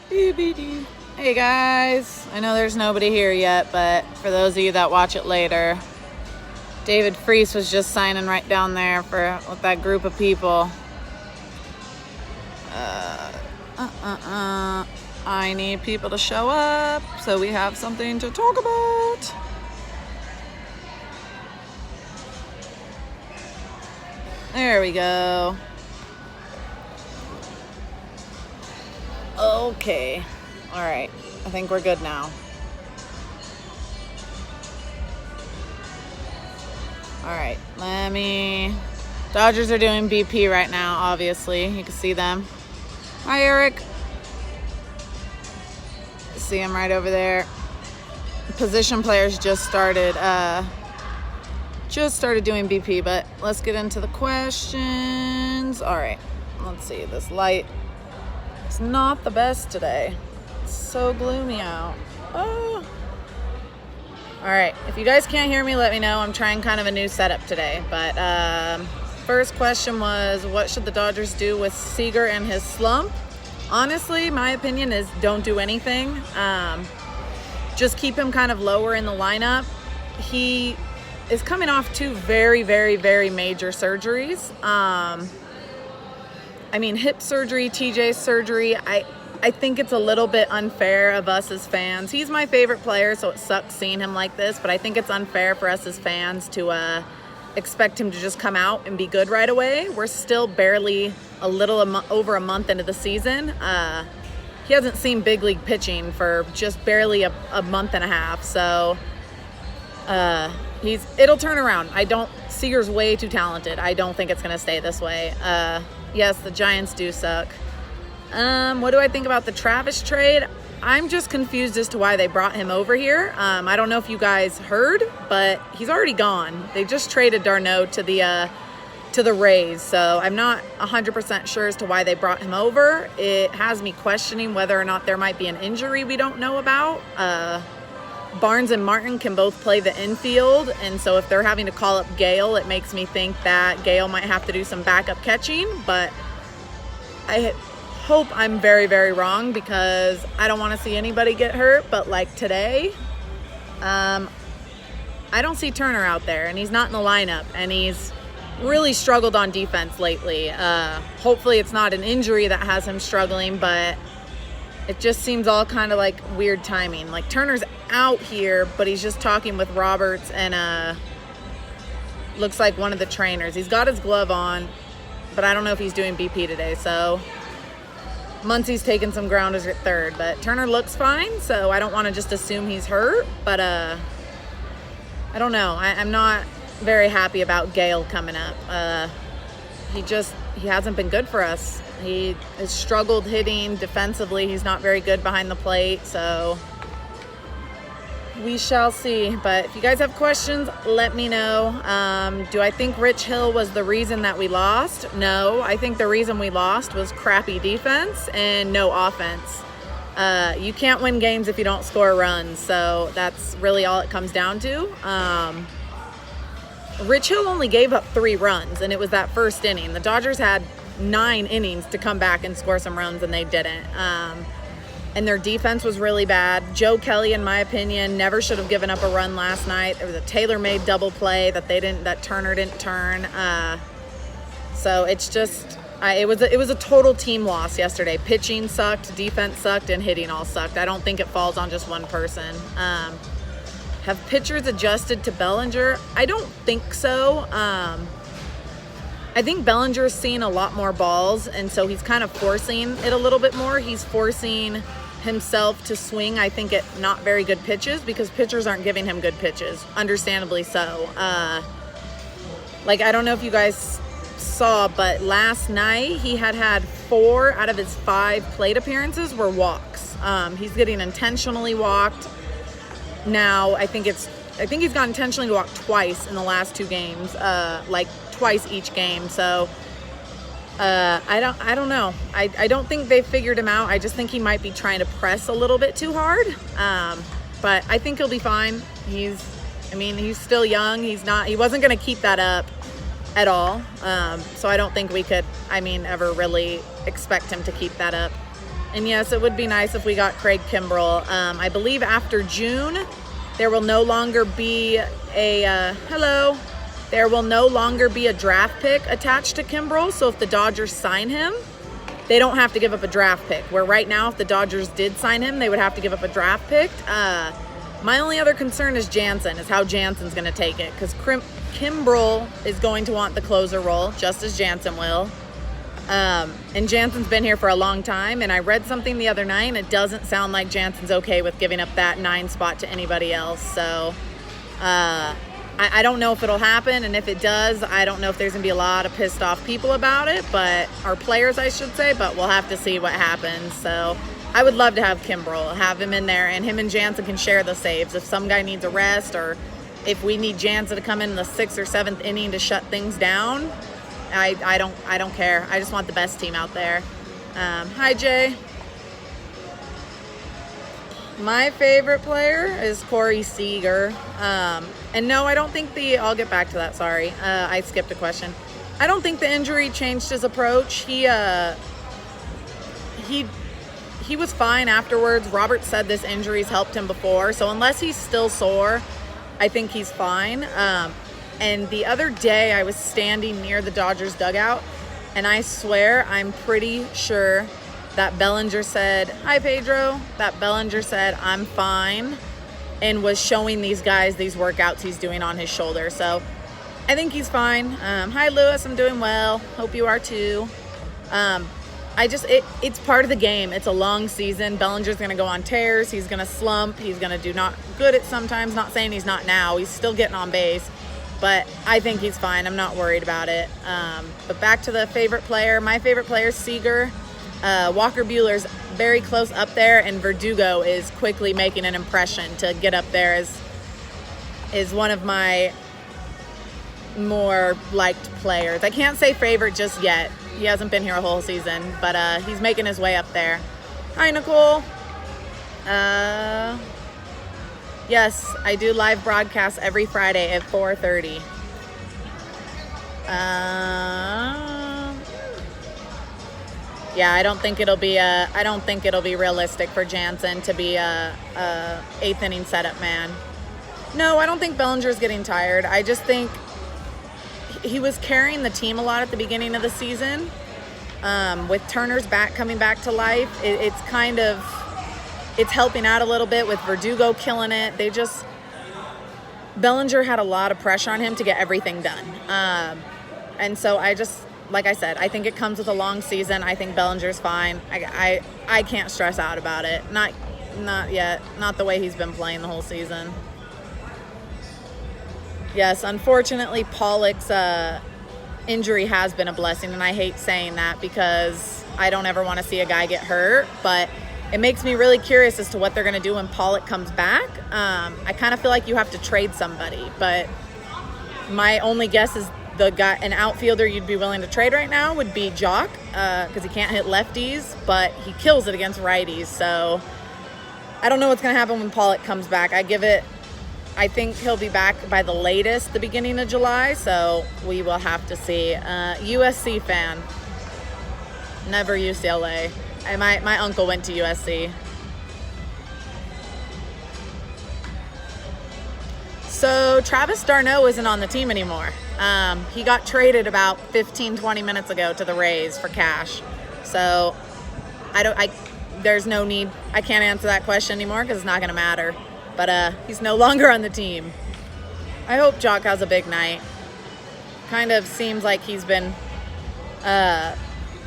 Hey guys, I know there's nobody here yet, but for those of you that watch it later, David Freese was just signing right down there with that group of people. I need people to show up so we have something to talk about. There we go. Okay. All right. I think we're good now. All right. Dodgers are doing BP right now, obviously. You can see them. Hi, Eric. See him right over there. Position players just started doing BP, but let's get into the questions. All right. Let's see. This light is not the best today. It's so gloomy out. Oh. All right. If you guys can't hear me, let me know. I'm trying kind of a new setup today. But first question was, what should the Dodgers do with Seager and his slump? Honestly, my opinion is don't do anything. Just keep him kind of lower in the lineup. He is coming off two very, very, very major surgeries. Hip surgery, TJ surgery. I think it's a little bit unfair of us as fans. He's my favorite player, so it sucks seeing him like this, but I think it's unfair for us as fans to expect him to just come out and be good right away. We're still barely over a month into the season. He hasn't seen big league pitching for just barely a month and a half, so it'll turn around. Seager's way too talented. I don't think it's going to stay this way. Yes, the Giants do suck. What do I think about the Travis trade? I'm just confused as to why they brought him over here. I don't know if you guys heard, but he's already gone. They just traded d'Arnaud to the Rays, so I'm not 100% sure as to why they brought him over. It has me questioning whether or not there might be an injury we don't know about. Barnes and Martin can both play the infield, and so if they're having to call up Gale, it makes me think that Gale might have to do some backup catching, but I hope I'm very, very wrong because I don't want to see anybody get hurt. But like today, I don't see Turner out there, and he's not in the lineup, and he's really struggled on defense lately. Hopefully it's not an injury that has him struggling, but it just seems all kind of like weird timing. Like Turner's out here, but he's just talking with Roberts and looks like one of the trainers. He's got his glove on, but I don't know if he's doing BP today. So Muncie's taking some grounders at third, but Turner looks fine, so I don't want to just assume he's hurt. But I don't know. I'm not very happy about Gale coming up. He hasn't been good for us. He has struggled hitting defensively. He's not very good behind the plate, so we shall see. But if you guys have questions, let me know. Do I think Rich Hill was the reason that we lost? No, I think the reason we lost was crappy defense and no offense. You can't win games if you don't score runs, so that's really all it comes down to. Rich Hill only gave up 3 runs, and it was that first inning. The Dodgers had 9 innings to come back and score some runs, and they didn't. And their defense was really bad. Joe Kelly, in my opinion, never should have given up a run last night. There was a tailor-made double play that Turner didn't turn. So it's just it was a total team loss yesterday. Pitching sucked, defense sucked, and hitting all sucked. I don't think it falls on just one person. Have pitchers adjusted to Bellinger? I don't think so. I think Bellinger's seeing a lot more balls, and so he's kind of forcing it a little bit more. He's forcing himself to swing, I think, at not very good pitches because pitchers aren't giving him good pitches, understandably so. I don't know if you guys saw, but last night he had 4 out of his 5 plate appearances were walks. He's getting intentionally walked. Now, I think he's got intentionally walked twice in the last 2 games, twice each game. So I don't know. I don't think they figured him out. I just think he might be trying to press a little bit too hard. But I think he'll be fine. He's still young. He wasn't going to keep that up at all. So I don't think we could, ever really expect him to keep that up And yes, it would be nice if we got Craig Kimbrell. I believe after June, there will no longer be there will no longer be a draft pick attached to Kimbrell. So if the Dodgers sign him, they don't have to give up a draft pick. Where right now, if the Dodgers did sign him, they would have to give up a draft pick. My only other concern is Jansen, is how Jansen's going to take it. Because Kimbrell is going to want the closer role, just as Jansen will. And Jansen's been here for a long time. And I read something the other night, and it doesn't sound like Jansen's okay with giving up that 9 spot to anybody else. So I don't know if it'll happen. And if it does, I don't know if there's going to be a lot of pissed off people about it. Or players, I should say. But we'll have to see what happens. So I would love to have Kimbrell, have him in there, and him and Jansen can share the saves. If some guy needs a rest, or if we need Jansen to come in the 6th or 7th inning to shut things down, I don't care. I just want the best team out there. Hi, Jay. My favorite player is Corey Seager. And no, I don't think I'll get back to that, sorry. I skipped a question. I don't think the injury changed his approach. He was fine afterwards. Robert said this injury's helped him before. So unless he's still sore, I think he's fine. And the other day I was standing near the Dodgers dugout, and I swear I'm pretty sure that Bellinger said, "Hi, Pedro." That Bellinger said, "I'm fine," and was showing these guys these workouts he's doing on his shoulder. So I think he's fine. Hi, Lewis. I'm doing well. Hope you are too. It's part of the game. It's a long season. Bellinger's going to go on tears. He's going to slump. He's going to do not good at sometimes. Not saying he's not now. He's still getting on base. But I think he's fine. I'm not worried about it. But back to the favorite player. My favorite player is Seager. Walker Buehler's very close up there, and Verdugo is quickly making an impression to get up there as one of my more liked players. I can't say favorite just yet. He hasn't been here a whole season, but he's making his way up there. Hi, Nicole. Yes, I do live broadcasts every Friday at 4:30. Yeah, I don't think it'll be realistic for Jansen to be a 8th inning setup man. No, I don't think Bellinger's getting tired. I just think he was carrying the team a lot at the beginning of the season. With Turner's bat coming back to life, it's helping out a little bit with Verdugo killing it. Bellinger had a lot of pressure on him to get everything done. And so like I said, I think it comes with a long season. I think Bellinger's fine. I can't stress out about it. Not yet. Not the way he's been playing the whole season. Yes, unfortunately, Pollock's injury has been a blessing, and I hate saying that because I don't ever want to see a guy get hurt, but it makes me really curious as to what they're going to do when Pollock comes back. I kind of feel like you have to trade somebody, but my only guess is an outfielder you'd be willing to trade right now would be Jock, because he can't hit lefties, but he kills it against righties. So I don't know what's going to happen when Pollock comes back. I think he'll be back by the latest, the beginning of July, so we will have to see. USC fan. Never UCLA. My uncle went to USC. So Travis d'Arnaud isn't on the team anymore. He got traded about 15-20 minutes ago to the Rays for cash. So there's no need. I can't answer that question anymore because it's not going to matter. But he's no longer on the team. I hope Jock has a big night. Kind of seems like he's been, I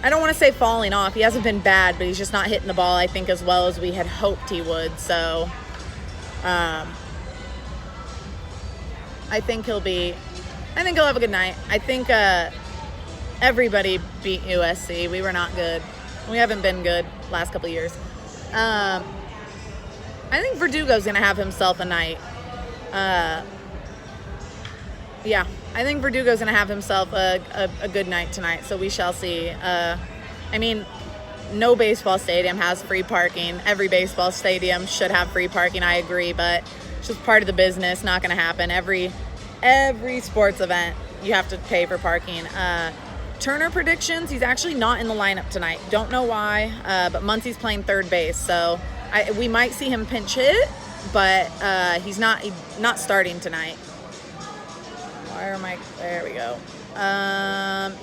don't want to say falling off. He hasn't been bad, but he's just not hitting the ball, I think, as well as we had hoped he would. So I think he'll have a good night. I think everybody beat USC. We were not good. We haven't been good last couple of years. I think Verdugo's going to have himself a night. Yeah, I think Verdugo's going to have himself a good night tonight, so we shall see. No baseball stadium has free parking. Every baseball stadium should have free parking, I agree, but it's just part of the business, not going to happen. Every sports event, you have to pay for parking. Turner predictions, he's actually not in the lineup tonight. Don't know why, but Muncy's playing third base, so we might see him pinch hit, but he's not starting tonight. There we go.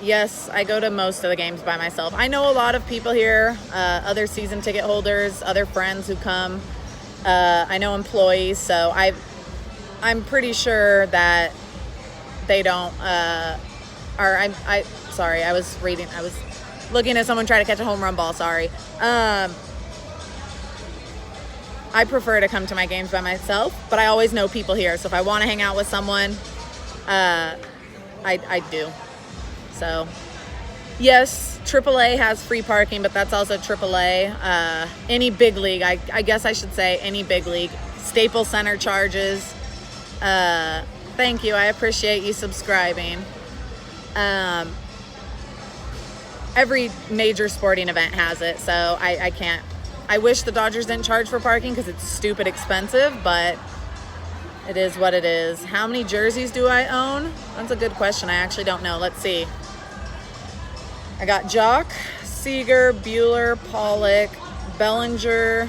Yes, I go to most of the games by myself. I know a lot of people here, other season ticket holders, other friends who come. I know employees, so I'm pretty sure that they don't, sorry, I was looking at someone try to catch a home run ball, sorry. I prefer to come to my games by myself, but I always know people here, so if I want to hang out with someone, I do. So, yes, AAA has free parking, but that's also AAA. Any big league, I guess I should say any big league. Staples Center charges. Thank you. I appreciate you subscribing. Every major sporting event has it, so I can't. I wish the Dodgers didn't charge for parking because it's stupid expensive, but it is what it is. How many jerseys do I own? That's a good question. I actually don't know. Let's see. I got Jock, Seager, Bueller, Pollock, Bellinger,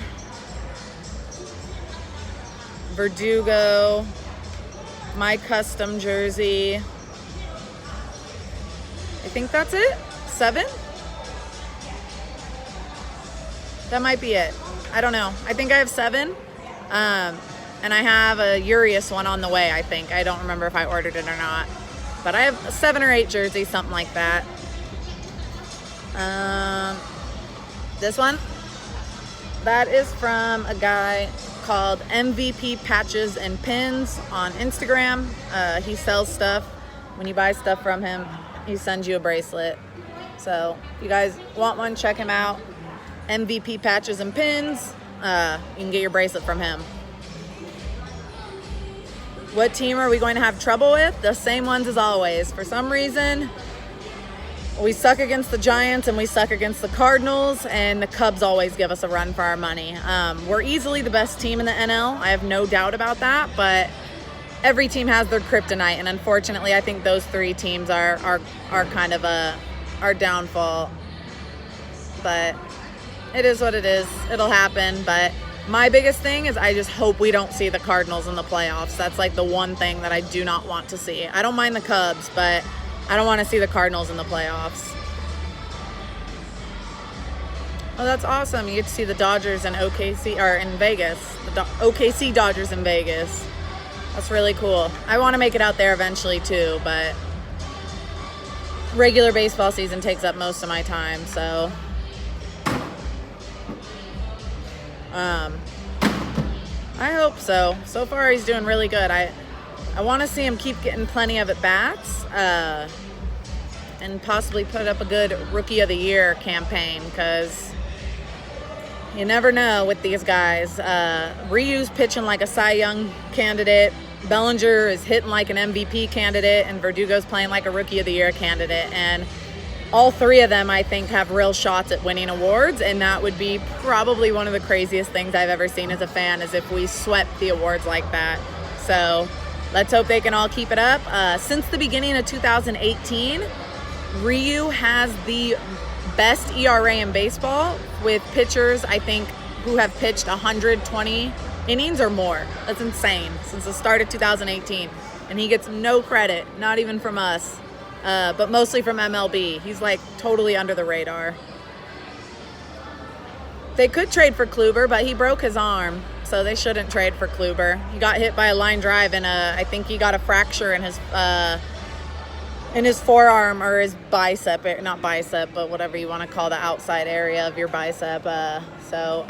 Verdugo, my custom jersey. I think that's it. 7? That might be it. I don't know. I think I have 7. And I have a Urias one on the way, I think. I don't remember if I ordered it or not. But I have 7 or 8 jerseys, something like that. This one, that is from a guy called MVP Patches and Pins on Instagram. He sells stuff. When you buy stuff from him, he sends you a bracelet. So if you guys want one, check him out. MVP Patches and Pins. You can get your bracelet from him. What team are we going to have trouble with? The same ones as always. For some reason, we suck against the Giants and we suck against the Cardinals, and the Cubs always give us a run for our money. We're easily the best team in the NL. I have no doubt about that, but every team has their kryptonite, and unfortunately, I think those 3 teams are kind of our downfall. But it is what it is. It'll happen, but my biggest thing is I just hope we don't see the Cardinals in the playoffs. That's like the one thing that I do not want to see. I don't mind the Cubs, but I don't want to see the Cardinals in the playoffs. Oh, that's awesome. You get to see the Dodgers in OKC, or in Vegas. The OKC Dodgers in Vegas. That's really cool. I want to make it out there eventually too, but regular baseball season takes up most of my time, so I hope so. So far, he's doing really good. I want to see him keep getting plenty of at-bats and possibly put up a good Rookie of the Year campaign, because you never know with these guys. Ryu's pitching like a Cy Young candidate. Bellinger is hitting like an MVP candidate, and Verdugo's playing like a Rookie of the Year candidate. And all 3 of them, I think, have real shots at winning awards, and that would be probably one of the craziest things I've ever seen as a fan, is if we swept the awards like that. So let's hope they can all keep it up. Since the beginning of 2018, Ryu has the best ERA in baseball, with pitchers, I think, who have pitched 120 innings or more. That's insane, since the start of 2018. And he gets no credit, not even from us. But mostly from MLB. He's like totally under the radar. They could trade for Kluber, but he broke his arm, so they shouldn't trade for Kluber. He got hit by a line drive, and I think he got a fracture in his forearm, or his bicep, not bicep, but whatever you want to call the outside area of your bicep. So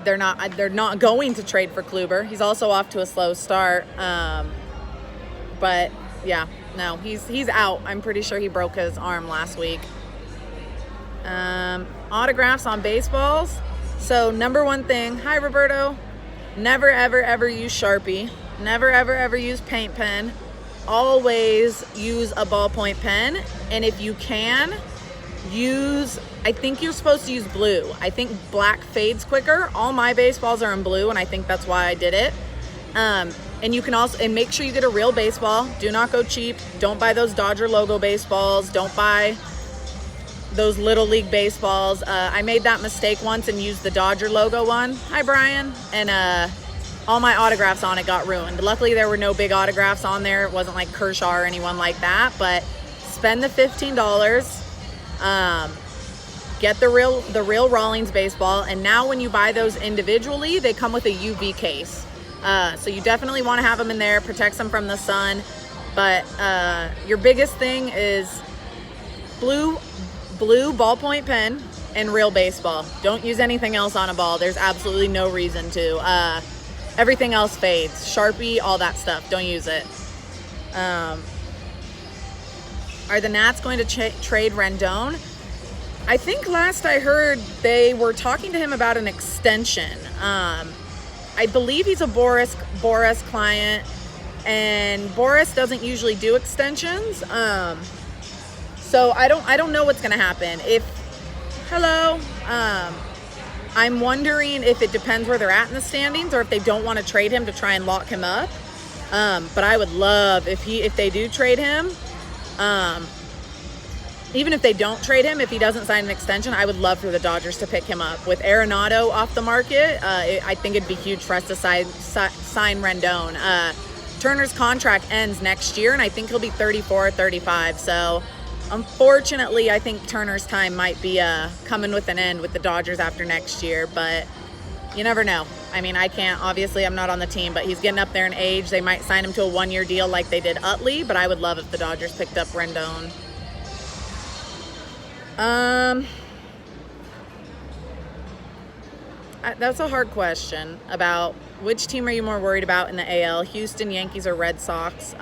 they're not going to trade for Kluber. He's also off to a slow start. But yeah. No, he's out. I'm pretty sure he broke his arm last week. Autographs on baseballs. So number one thing, hi Roberto, never ever ever use Sharpie. Never ever ever use paint pen. Always use a ballpoint pen. And if you can, I think you're supposed to use blue. I think black fades quicker. All my baseballs are in blue, and I think that's why I did it. And you can also, and make sure you get a real baseball. Do not go cheap. Don't buy those Dodger logo baseballs. Don't buy those Little League baseballs. I made that mistake once and used the Dodger logo one. Hi, Brian. And all my autographs on it got ruined. Luckily, there were no big autographs on there. It wasn't like Kershaw or anyone like that. But spend the $15. Get the real Rawlings baseball. And now when you buy those individually, they come with a UV case. So you definitely want to have them in there. Protects them from the sun. But your biggest thing is blue ballpoint pen and real baseball. Don't use anything else on a ball. There's absolutely no reason to. Everything else fades. Sharpie, all that stuff. Don't use it. Are the Nats going to trade Rendon? I think last I heard they were talking to him about an extension. I believe he's a Boris client, and Boris doesn't usually do extensions. So I don't know what's going to happen. I'm wondering if it depends where they're at in the standings or if they don't want to trade him to try and lock him up. But I would love if they do trade him. Even if they don't trade him, if he doesn't sign an extension, I would love for the Dodgers to pick him up. With Arenado off the market, I think it'd be huge for us to sign Rendon. Turner's contract ends next year, and I think he'll be 34 or 35. So, unfortunately, I think Turner's time might be coming with an end with the Dodgers after next year. But you never know. I mean, obviously I'm not on the team, but he's getting up there in age. They might sign him to a one-year deal like they did Utley, but I would love if the Dodgers picked up Rendon. That's a hard question about which team are you more worried about in the AL, Houston, Yankees, or Red Sox.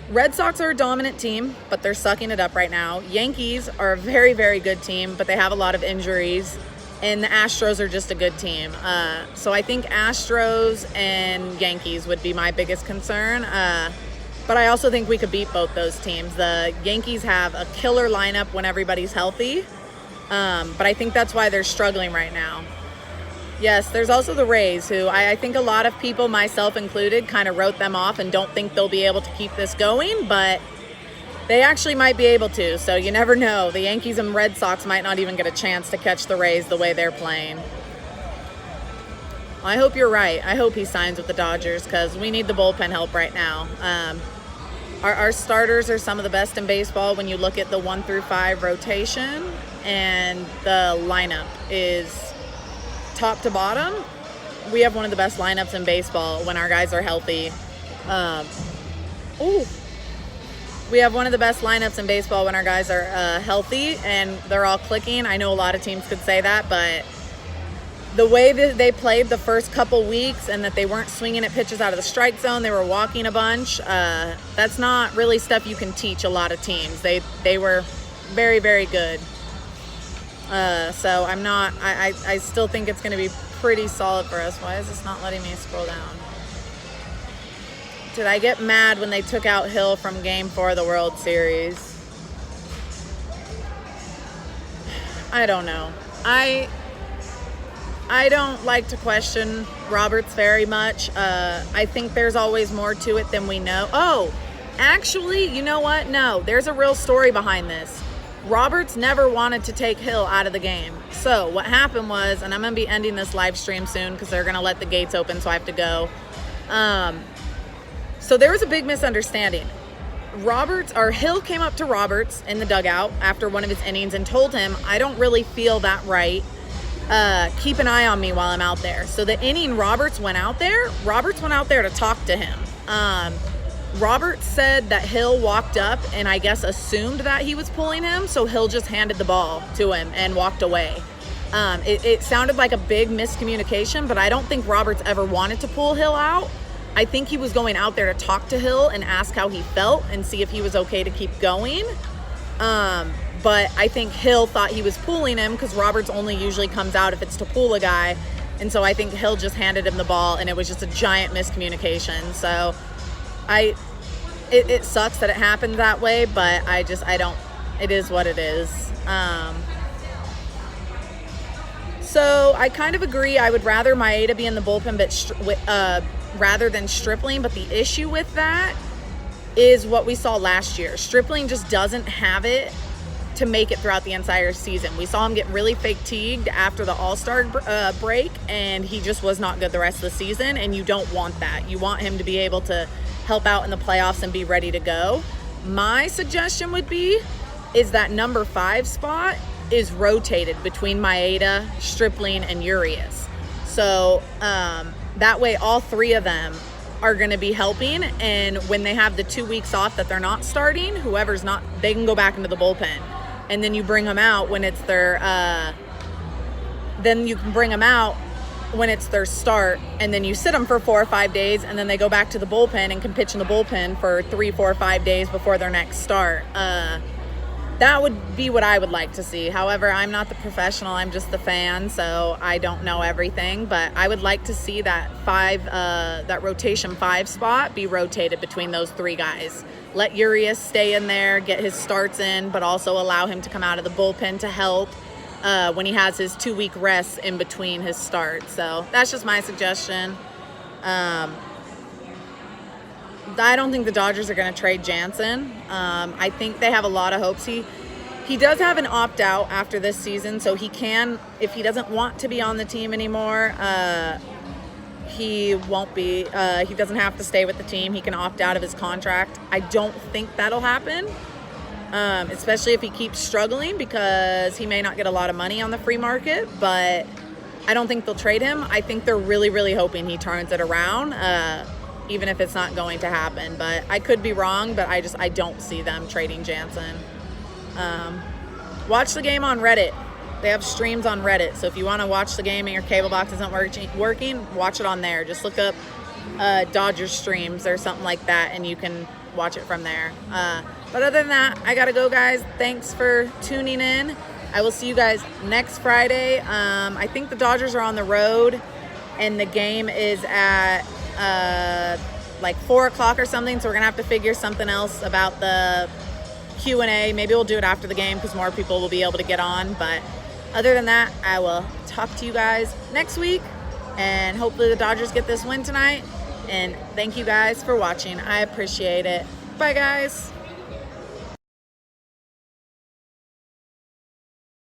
Red Sox are a dominant team, but they're sucking it up right now. Yankees are a very, very good team, but they have a lot of injuries, and the Astros are just a good team. So I think Astros and Yankees would be my biggest concern. But I also think we could beat both those teams. The Yankees have a killer lineup when everybody's healthy. But I think that's why they're struggling right now. Yes, there's also the Rays, who I think a lot of people, myself included, kind of wrote them off and don't think they'll be able to keep this going. But they actually might be able to. So you never know. The Yankees and Red Sox might not even get a chance to catch the Rays the way they're playing. I hope you're right. I hope he signs with the Dodgers because we need the bullpen help right now. Our starters are some of the best in baseball when you look at the 1 through 5 rotation, and the lineup is top to bottom. We have one of the best lineups in baseball when our guys are healthy. We have one of the best lineups in baseball when our guys are healthy and they're all clicking. I know a lot of teams could say that, but the way that they played the first couple weeks and that they weren't swinging at pitches out of the strike zone, they were walking a bunch. That's not really stuff you can teach a lot of teams. They were very, very good. So I still think it's going to be pretty solid for us. Why is this not letting me scroll down? Did I get mad when they took out Hill from Game 4 of the World Series? I don't know. I don't like to question Roberts very much. I think there's always more to it than we know. Oh, actually, you know what? No, there's a real story behind this. Roberts never wanted to take Hill out of the game. So what happened was, and I'm going to be ending this live stream soon because they're going to let the gates open, so I have to go. So there was a big misunderstanding. Hill came up to Roberts in the dugout after one of his innings and told him, I don't really feel that right. Keep an eye on me while I'm out there. So the inning Roberts went out there to talk to him. Roberts said that Hill walked up and I guess assumed that he was pulling him, so Hill just handed the ball to him and walked away. It sounded like a big miscommunication, but I don't think Roberts ever wanted to pull Hill out. I think he was going out there to talk to Hill and ask how he felt and see if he was okay to keep going. But I think Hill thought he was pulling him because Roberts only usually comes out if it's to pull a guy. And so I think Hill just handed him the ball and it was just a giant miscommunication. So it sucks that it happened that way, but it is what it is. So I kind of agree. I would rather Maeda be in the bullpen rather than Stripling. But the issue with that is what we saw last year. Stripling just doesn't have it to make it throughout the entire season. We saw him get really fatigued after the All-Star break, and he just was not good the rest of the season, and you don't want that. You want him to be able to help out in the playoffs and be ready to go. My suggestion would be is that number 5 spot is rotated between Maeda, Stripling, and Urias. So that way all 3 of them are going to be helping, and when they have the 2 weeks off that they're not starting, whoever's not, they can go back into the bullpen, and then you bring them out when it's their start, and then you sit them for 4 or 5 days, and then they go back to the bullpen and can pitch in the bullpen for 3, 4, 5 days before their next start. That would be what I would like to see. However, I'm not the professional, I'm just the fan, so I don't know everything, but I would like to see that that rotation 5 spot be rotated between those 3 guys. Let Urias stay in there, get his starts in, but also allow him to come out of the bullpen to help when he has his 2-week rest in between his starts. So that's just my suggestion. I don't think the Dodgers are going to trade Jansen. I think they have a lot of hopes. He does have an opt-out after this season, so he can, if he doesn't want to be on the team anymore, he won't be. He doesn't have to stay with the team. He can opt out of his contract. I don't think that'll happen, especially if he keeps struggling, because he may not get a lot of money on the free market, but I don't think they'll trade him. I think they're really, really hoping he turns it around, even if it's not going to happen. But I could be wrong, but I don't see them trading Jansen. Watch the game on Reddit. They have streams on Reddit, so if you want to watch the game and your cable box isn't working, watch it on there. Just look up Dodgers streams or something like that, and you can watch it from there. But other than that, I gotta go, guys. Thanks for tuning in. I will see you guys next Friday. I think the Dodgers are on the road, and the game is at like 4 o'clock or something, so we're gonna have to figure something else about the Q&A. Maybe we'll do it after the game because more people will be able to get on. But other than that, I will talk to you guys next week, and hopefully the Dodgers get this win tonight. And thank you guys for watching. I appreciate it. Bye, guys.